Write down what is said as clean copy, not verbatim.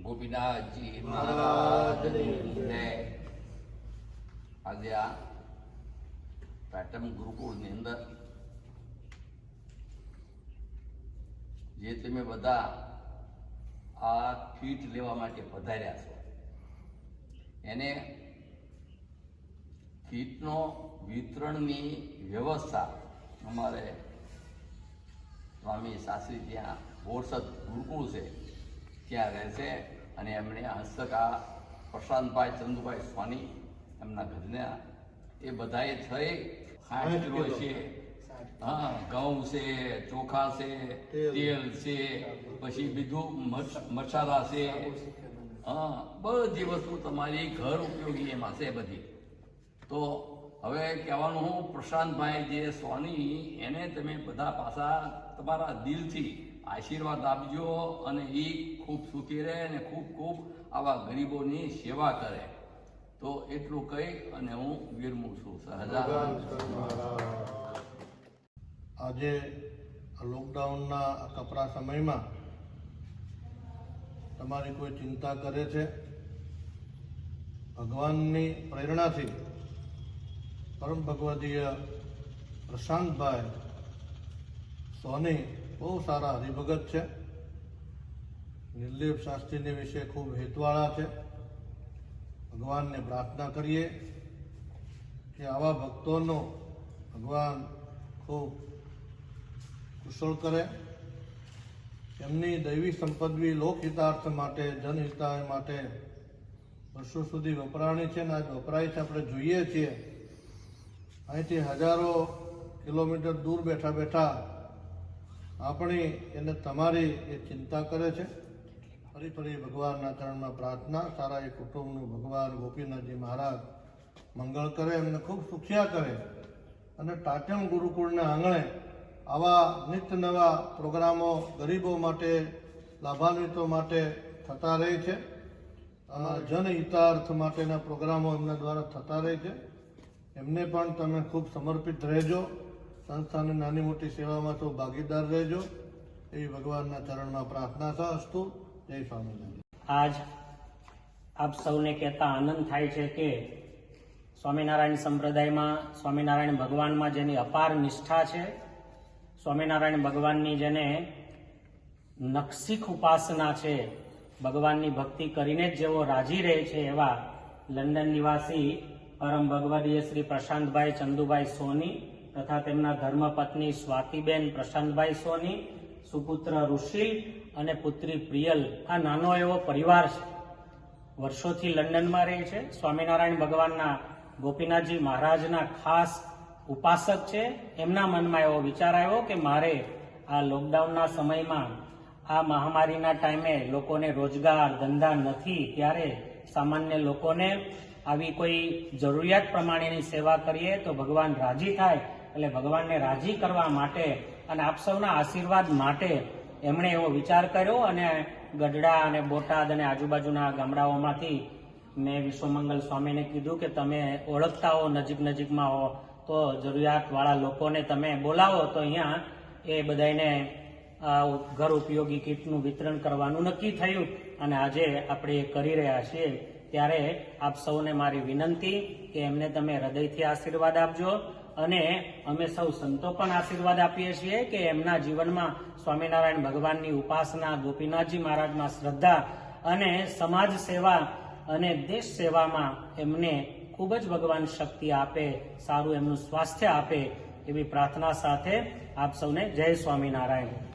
ગોપીનાથજી મહારાજની જય. આજે આ પેટર્ન ગુરુકુળની અંદર જે તમે બધા આ કીટ લેવા માટે પધાર્યા છો, એને કીટનો વિતરણની વ્યવસ્થા અમારે સ્વામી શાસ્ત્રી ત્યાં બોરસદ ગુરુકુળ છે ત્યાં રહેશે. અને એમણે હસ્તક આ પ્રશાંતભાઈ ચંદુભાઈ સ્વામી એમના ઘરના એ બધાએ થઈ 60 કિલો છે. હા, ઘઉં છે, ચોખા છે, તેલ છે, પછી બીજું મસાલા છે. હા, બધી વસ્તુ તમારી ઘર ઉપયોગી એમાં છે બધી. તો હવે કહેવાનું હું, પ્રશાંતભાઈ જે સોની એને તમે બધા પાછા તમારા દિલથી આશીર્વાદ આપજો અને એ ખૂબ સુખી રહે અને ખૂબ ખૂબ આવા ગરીબોની સેવા કરે. તો એટલું કહી અને હું વિરમું છું. સહજાનંદ. આજે લોકડાઉનના કપરા સમયમાં તમારી કોઈ ચિંતા કરે છે, ભગવાનની પ્રેરણાથી પરમ ભગવદીય પ્રશાંતભાઈ સોની બહુ સારા હરિભગત છે. નિર્લેપ શાસ્ત્રીની વિશે ખૂબ હેતવાળા છે. ભગવાનને પ્રાર્થના કરીએ કે આવા ભક્તોનો ભગવાન ખૂબ કુશળ કરે. એમની દૈવી સંપદવી લોકહિતાર્થ માટે, જનહિતાય માટે વર્ષો સુધી વપરાણી છે ને આજ વપરાય છે. આપણે જોઈએ છીએ અહીંથી હજારો કિલોમીટર દૂર બેઠા બેઠા આપણી એને તમારી એ ચિંતા કરે છે. ફરી ફરી ભગવાનના ચરણમાં પ્રાર્થના, સારા એ કુટુંબનું ભગવાન ગોપીનાથજી મહારાજ મંગળ કરે, એમને ખૂબ સુખિયા કરે અને ટાટમ ગુરુકુળના આંગણે આવા નિત્ય નવા પ્રોગ્રામો ગરીબો માટે, લાભાન્વિતો માટે થતા રહે છે. જનહિતાર્થ માટેના પ્રોગ્રામો એમના દ્વારા થતા રહે છે. એમને પણ તમે ખૂબ સમર્પિત રહેજો. સંસ્થાની નાની મોટી સેવામાં તો ભાગીદાર રહેજો, એવી ભગવાનના ચરણમાં પ્રાર્થના છે. અસ્તુ. જય સ્વામિનારાયણ. આજ આપ સૌને કહેતા આનંદ થાય છે કે સ્વામિનારાયણ સંપ્રદાયમાં, સ્વામિનારાયણ ભગવાનમાં જેની અપાર નિષ્ઠા છે, સ્વામિનારાયણ ભગવાનની જેને નખશીખ ઉપાસના છે, ભગવાનની ભક્તિ કરીને જ જેઓ રાજી રહે છે, એવા લંડન નિવાસી પરમ ભગવદીય શ્રી પ્રશાંતભાઈ ચંદુભાઈ સોની તથા તેમના ધર્મપત્ની સ્વાતિબેન પ્રશાંતભાઈ સોની, સુપુત્ર ઋષિલ અને પુત્રી પ્રિયલ, આ નાનો એવો પરિવાર છે. વર્ષોથી લંડનમાં રહે છે. સ્વામિનારાયણ ભગવાનના ગોપીનાથજી મહારાજના ખાસ ઉપાસક છે. એમના મનમાં એવો વિચાર આવ્યો કે મારે આ લોકડાઉનના સમયમાં, આ મહામારીના ટાઈમે લોકોને રોજગાર ધંધા નથી, ત્યારે સામાન્ય લોકોને આવી કોઈ જરૂરિયાત પ્રમાણેની સેવા કરીએ તો ભગવાન રાજી થાય. એટલે ભગવાનને રાજી કરવા માટે અને આપ સૌના આશીર્વાદ માટે એમણે એવો વિચાર કર્યો અને ગઢડા અને બોટાદ અને આજુબાજુના ગામડાઓમાંથી મેં વિશ્વમંગલ સ્વામીને કીધું કે તમે ઓળખતા હો, નજીકમાં હો, તો જરૂરિયાતવાળા લોકોને તમે બોલાવો તો અહીંયા એ બધાને ઘર ઉપયોગી કીટનું વિતરણ કરવાનું નક્કી થયું અને આજે આપણે એ કરી રહ્યા છીએ. ત્યારે આપ સૌને મારી વિનંતી કે એમને તમે હૃદયથી આશીર્વાદ આપજો અને અમે સૌ સંતો પણ આશીર્વાદ આપીએ છીએ કે એમના જીવનમાં સ્વામિનારાયણ ભગવાનની ઉપાસના, ગોપીનાથજી મહારાજમાં શ્રદ્ધા અને સમાજ સેવા અને દેશ સેવામાં એમને ખૂબ જ ભગવાન શક્તિ આપે, સારું એમનું સ્વાસ્થ્ય આપે, એવી પ્રાર્થના સાથે આપ સૌને જય સ્વામિનારાયણ.